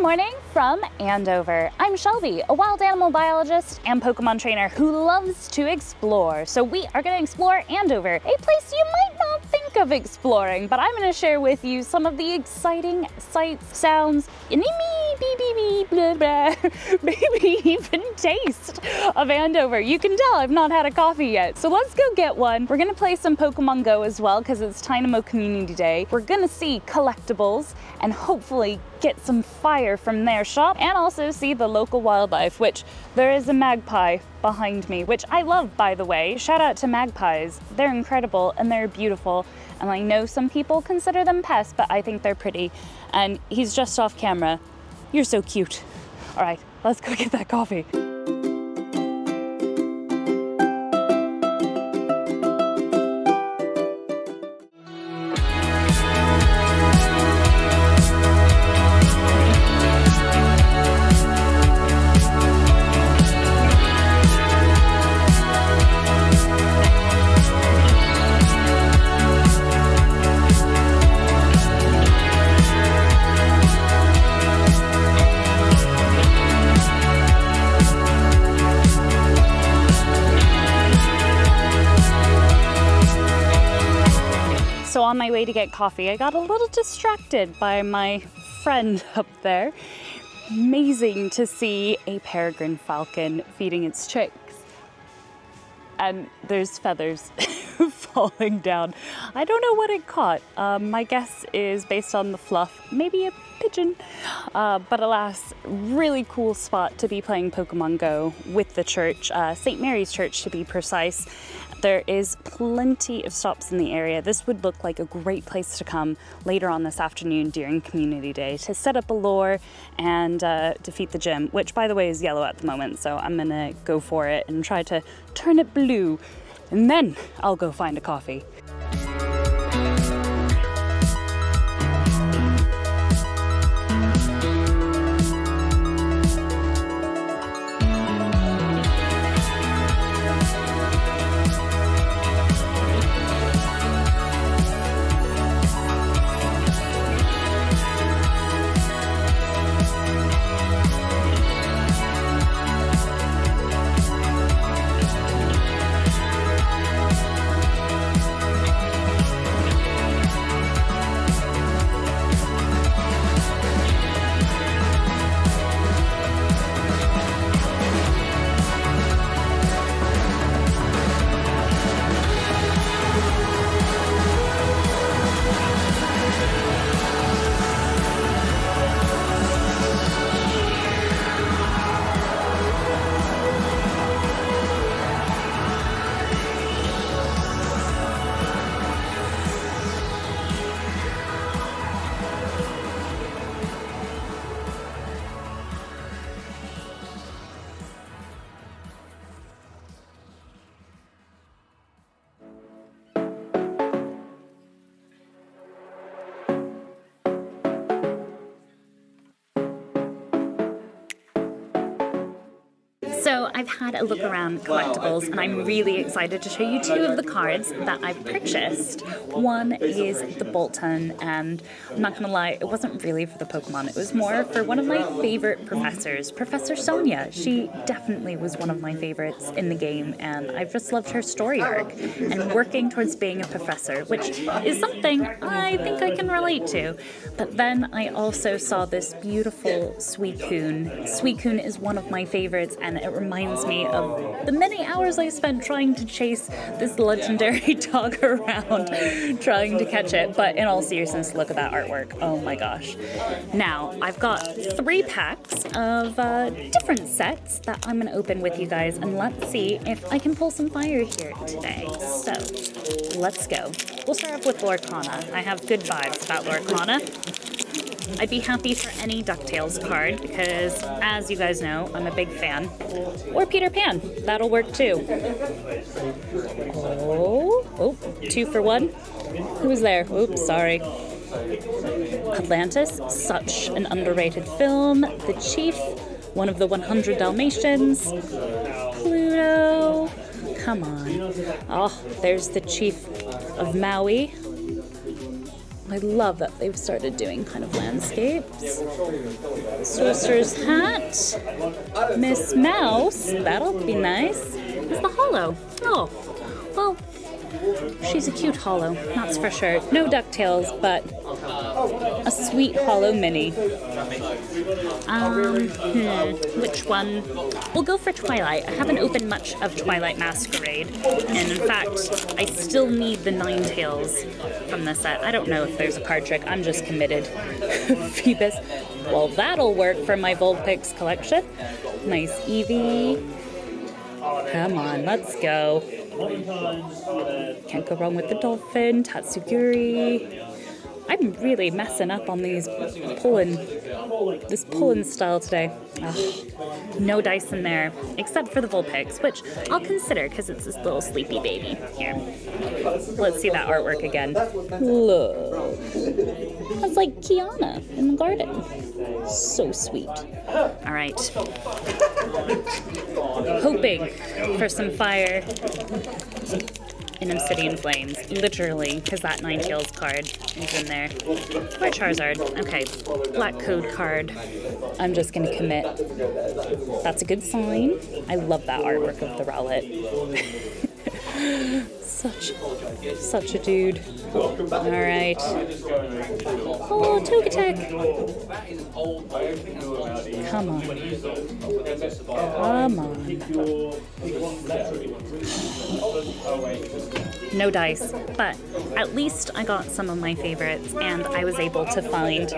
Good morning from Andover. I'm Shelby, a wild animal biologist and Pokemon trainer who loves to explore. So we are going to explore Andover, a place you might not think of exploring, but I'm going to share with you some of the exciting sights, sounds, and blah, blah, maybe even taste of Andover. You can tell I've not had a coffee yet, so let's go get one. We're going to play some Pokemon Go as well because it's Dynamo Community Day. We're going to see collectibles and hopefully get some fire from their shop and also see the local wildlife, which there is a magpie behind me, which I love, by the way. Shout out to magpies. They're incredible and they're beautiful. And I know some people consider them pests, but I think they're pretty. And he's just off camera. You're so cute. All right, let's go get that coffee. So on my way to get coffee, I got a little distracted by my friend up there. Amazing to see a peregrine falcon feeding its chicks. And there's feathers falling down. I don't know what it caught. My guess is based on the fluff, maybe a pigeon. But alas, really cool spot to be playing Pokemon Go with the church, St. Mary's Church to be precise. There is plenty of stops in the area. This would look like a great place to come later on this afternoon during Community Day to set up a lure and defeat the gym, which by the way is yellow at the moment. So I'm gonna go for it and try to turn it blue, and then I'll go find a coffee. So I've had a look around collectibles and I'm really excited to show you two of the cards that I've purchased. One is the Bolton, and I'm not gonna lie, it wasn't really for the Pokemon, it was more for one of my favorite professors, Professor Sonia. She definitely was one of my favorites in the game, and I've just loved her story arc and working towards being a professor, which is something I think I can relate to. But then I also saw this beautiful Suicune. Suicune is one of my favorites, and it reminds me of the many hours I spent trying to chase this legendary dog around, trying to catch it. But in all seriousness, look at that artwork. Oh my gosh. Now, I've got 3 packs of different sets that I'm gonna open with you guys, and let's see if I can pull some fire here today. So, let's go. We'll start off with Lorcana. I have good vibes about Lorcana. I'd be happy for any DuckTales card because, as you guys know, I'm a big fan. Or Peter Pan, that'll work too. Oh, 2 for 1. Who's there? Oops, sorry. Atlantis, such an underrated film. The Chief, one of the 100 Dalmatians. Pluto, come on. Oh, there's the Chief of Maui. I love that they've started doing kind of landscapes. Sorcerer's hat. Miss Mouse, that'll be nice. Is the hollow? Oh, well, she's a cute hollow, that's for sure. No DuckTales, but a sweet hollow mini. Which one? We'll go for Twilight. I haven't opened much of Twilight Masquerade, and in fact, I still need the Ninetales from the set. I don't know if there's a card trick. I'm just committed. Phoebus. Well, that'll work for my Vulpix collection. Nice Eevee. Come on, let's go. Can't go wrong with the dolphin. Tatsuguri. I'm really messing up on this pulling style today. Ugh. No dice in there, except for the Vulpix, which I'll consider because it's this little sleepy baby. Here, let's see that artwork again. Look, that's like Kiana in the garden. So sweet. All right, hoping for some fire in Obsidian Flames, literally, because that Ninetales card is in there. Or Charizard. Okay, Black Code card. I'm just gonna commit. That's a good sign. I love that artwork of the Rowlet. Such a dude. All right. Oh, Togetic. Come on. Come on. No dice, but at least I got some of my favorites, and I was able to find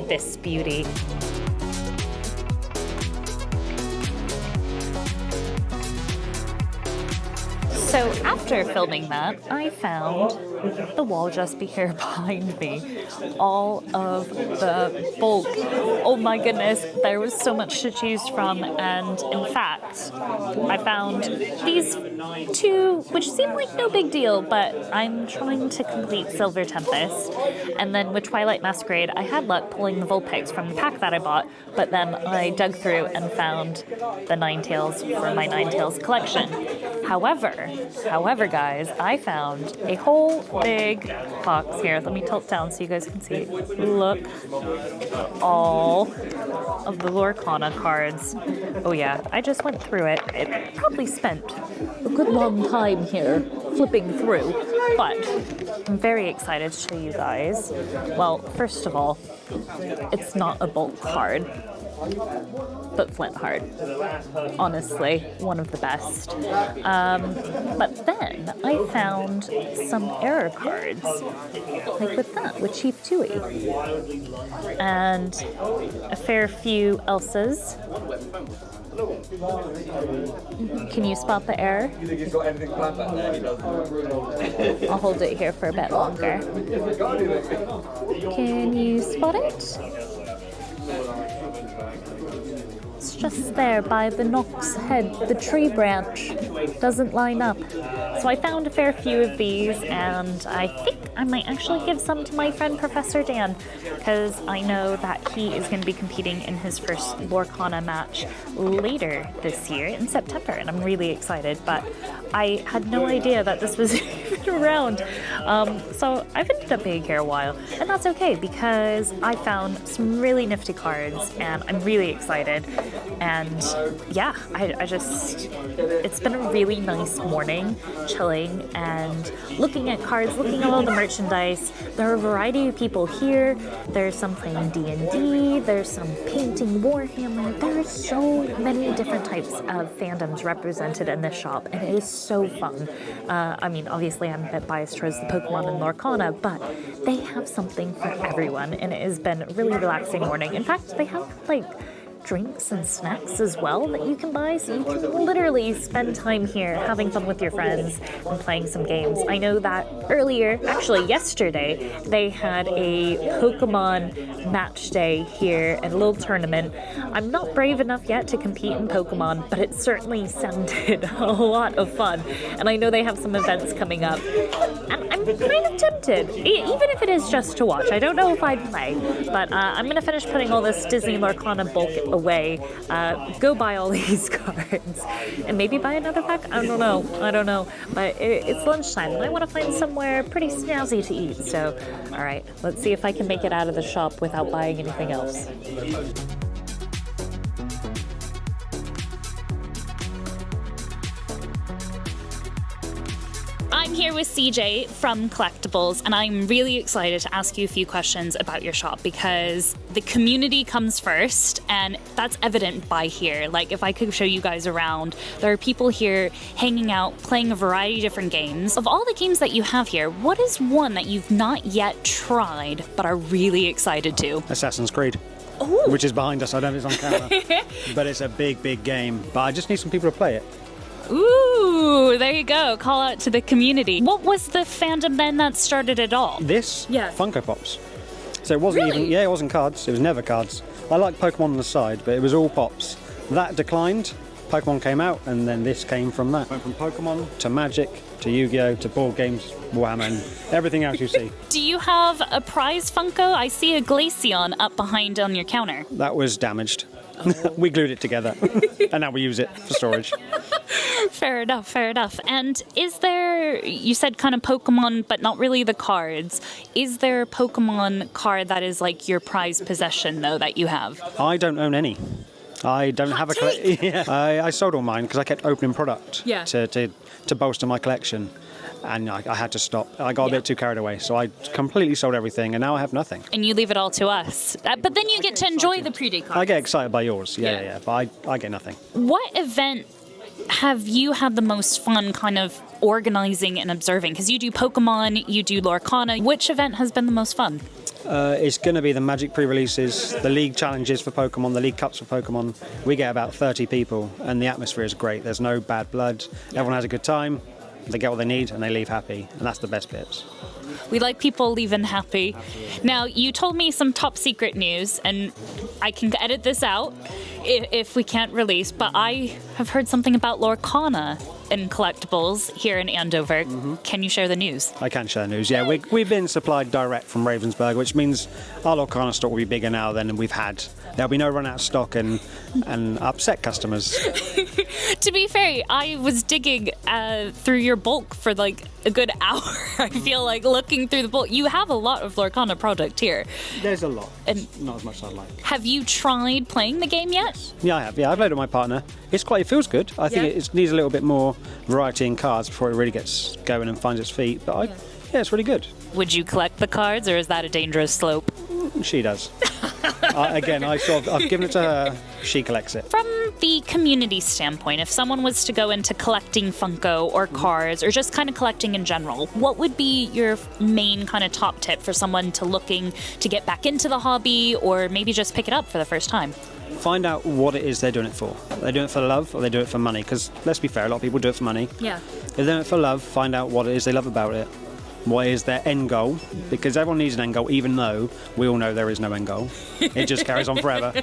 this beauty. So after filming that, I found the wall just here behind me. All of the bulk. Oh my goodness, there was so much to choose from, and in fact, I found these two, which seem like no big deal, but I'm trying to complete Silver Tempest. And then with Twilight Masquerade, I had luck pulling the Vulpix from the pack that I bought, but then I dug through and found the Ninetales for my Ninetales collection. However, guys, I found a whole big box here. Let me tilt down so you guys can see. Look, all of the Lorcana cards. Oh yeah, I just went through it. It probably spent a good long time here flipping through, but I'm very excited to show you guys. Well, first of all, it's not a bulk card, but Flint Heart. Honestly, one of the best. But then I found some error cards, like with that, with Chief Tui. And a fair few Elsas. Can you spot the error? I'll hold it here for a bit longer. Can you spot it? It's just there by the Nox head. The tree branch doesn't line up. So I found a fair few of these, and I think I might actually give some to my friend Professor Dan, because I know that he is going to be competing in his first Lorcana match later this year in September, and I'm really excited, but I had no idea that this was even around. So I've ended up being here a while, and that's okay, because I found some really nifty cards, and I'm really excited. And yeah, I just, it's been a really nice morning, chilling and looking at cards, looking at all the merchandise. There are a variety of people here. There's some playing D&D, there's some painting Warhammer. There are so many different types of fandoms represented in this shop, and it is so fun. I mean, obviously I'm a bit biased towards the Pokemon and Lorcana, but they have something for everyone, and it has been a really relaxing morning. In fact, they have like drinks and snacks as well that you can buy, so you can literally spend time here having fun with your friends and playing some games. I know that earlier, actually yesterday, they had a Pokemon match day here at a little tournament. I'm not brave enough yet to compete in Pokemon, but it certainly sounded a lot of fun, and I know they have some events coming up, and I'm kind of tempted, even if it is just to watch. I don't know if I'd play, but I'm going to finish putting all this Disney Lorcana bulk away, go buy all these cards and maybe buy another pack. I don't know. But it's lunchtime and I want to find somewhere pretty snazzy to eat. So, all right, let's see if I can make it out of the shop without buying anything else. I'm here with CJ from Collecteebles, and I'm really excited to ask you a few questions about your shop because the community comes first, and that's evident by here. Like, if I could show you guys around, there are people here hanging out, playing a variety of different games. Of all the games that you have here, what is one that you've not yet tried but are really excited to? Assassin's Creed. Ooh. Which is behind us. I don't know if it's on camera. But it's a big game. But I just need some people to play it. Ooh, there you go. Call out to the community. What was the fandom then that started it all? This? Yeah. Funko Pops. So it wasn't Really? it wasn't cards. It was never cards. I liked Pokemon on the side, but it was all Pops. That declined. Pokemon came out, and then this came from that. Went from Pokemon to Magic to Yu-Gi-Oh to board games, Warhammer, and everything else you see. Do you have a prize Funko? I see a Glaceon up behind on your counter. That was damaged. We glued it together, and now we use it for storage. Fair enough. And is there, you said kind of Pokemon, but not really the cards. Is there a Pokemon card that is like your prized possession, though, that you have? I don't own any. I don't have a collection. Yeah. I sold all mine because I kept opening product to bolster my collection. And I had to stop. I got a bit too carried away, so I completely sold everything, and now I have nothing. And you leave it all to us. But then you get to enjoy the pre-day cards. I get excited by yours, yeah. But I get nothing. What event have you had the most fun kind of organizing and observing? Because you do Pokemon, you do Lorcana. Which event has been the most fun? It's going to be the Magic pre-releases, the League challenges for Pokemon, the League Cups for Pokemon. We get about 30 people, and the atmosphere is great. There's no bad blood. Everyone has a good time. They get what they need and they leave happy, and that's the best bits. We like people leaving happy. Now, you told me some top secret news, and I can edit this out if we can't release, but I have heard something about Lorcana and Collecteebles here in Andover. Mm-hmm. Can you share the news? I can share the news, yeah. We've been supplied direct from Ravensburg, which means our Lorcana stock will be bigger now than we've had. There'll be no run out of stock and upset customers. To be fair, I was digging through your bulk for like a good hour. I feel like looking through the bulk. You have a lot of Lorcana product here. There's a lot. And not as much as I'd like. Have you tried playing the game yet? Yeah, I have. Yeah, I played with my partner. It feels good. I think it needs a little bit more variety in cards before it really gets going and finds its feet. But it's really good. Would you collect the cards, or is that a dangerous slope? She does. I've given it to her. She collects it. From the community standpoint, if someone was to go into collecting Funko or cards or just kind of collecting in general, what would be your main kind of top tip for someone looking to get back into the hobby or maybe just pick it up for the first time? Find out what it is they're doing it for. Are they doing it for love or they do it for money? Because let's be fair, a lot of people do it for money. Yeah. If they're doing it for love, find out what it is they love about it. What is their end goal? Because everyone needs an end goal, even though we all know there is no end goal. It just carries on forever.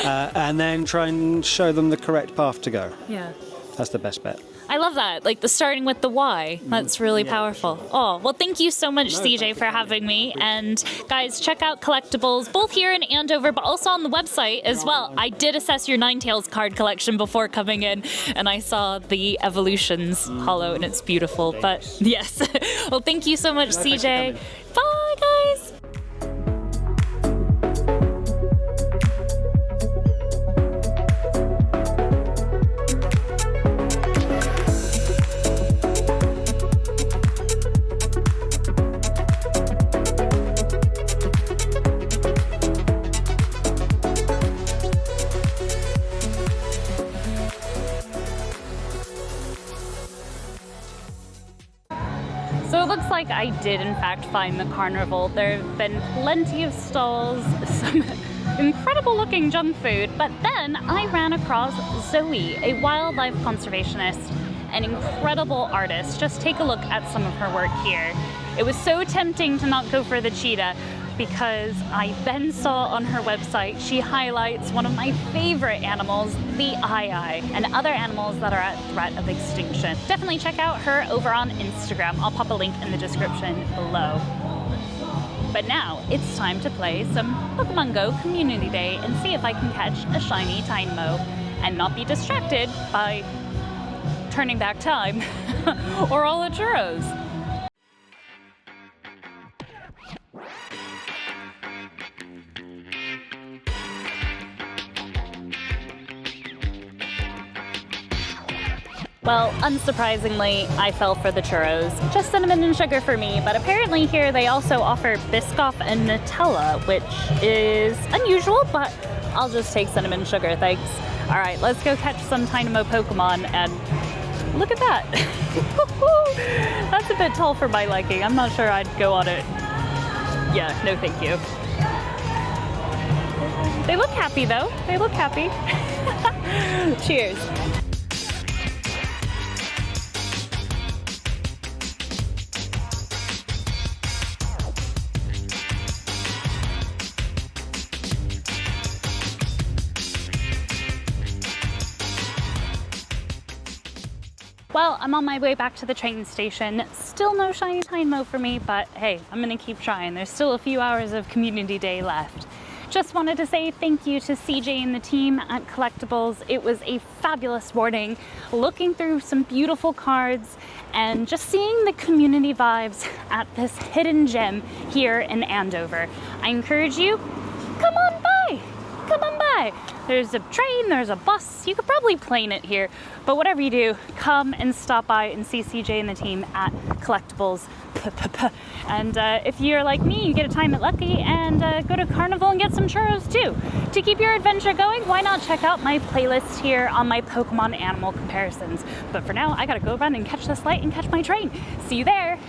And then try and show them the correct path to go. Yeah. That's the best bet. I love that, like the starting with the why. That's really powerful. Oh, well, thank you so much, CJ, for having me. And guys, check out Collecteebles, both here in Andover, but also on the website as well. I did assess your Ninetales card collection before coming in, and I saw the Evolutions holo, and it's beautiful. But yes, well, thank you so much, CJ. Bye, guys. So it looks like I did in fact find the carnival. There have been plenty of stalls, some incredible looking junk food, but then I ran across Zoe, a wildlife conservationist, an incredible artist. Just take a look at some of her work here. It was so tempting to not go for the cheetah, because I then saw on her website she highlights one of my favorite animals, the eye, and other animals that are at threat of extinction. Definitely check out her over on Instagram. I'll pop a link in the description below. But now it's time to play some Pokemon Go Community Day and see if I can catch a shiny Dynamo and not be distracted by turning back time or all the churros. Well, unsurprisingly, I fell for the churros. Just cinnamon and sugar for me, but apparently here they also offer Biscoff and Nutella, which is unusual, but I'll just take cinnamon sugar, thanks. All right, let's go catch some Dynamo Pokemon, and look at that. That's a bit tall for my liking. I'm not sure I'd go on it. Yeah, no thank you. They look happy though. They look happy. Cheers. Well, I'm on my way back to the train station. Still no shiny Dynamo for me, but hey, I'm gonna keep trying. There's still a few hours of Community Day left. Just wanted to say thank you to CJ and the team at Collecteebles. It was a fabulous morning, looking through some beautiful cards and just seeing the community vibes at this hidden gem here in Andover. I encourage you, come on by. Come on by. There's a train, there's a bus, you could probably plane it here, but whatever you do, come and stop by and see CJ and the team at Collecteebles. And if you're like me, you get a time at Lucky and go to Carnival and get some churros too. To keep your adventure going, why not check out my playlist here on my Pokemon animal comparisons. But for now, I gotta go run and catch this light and catch my train. See you there.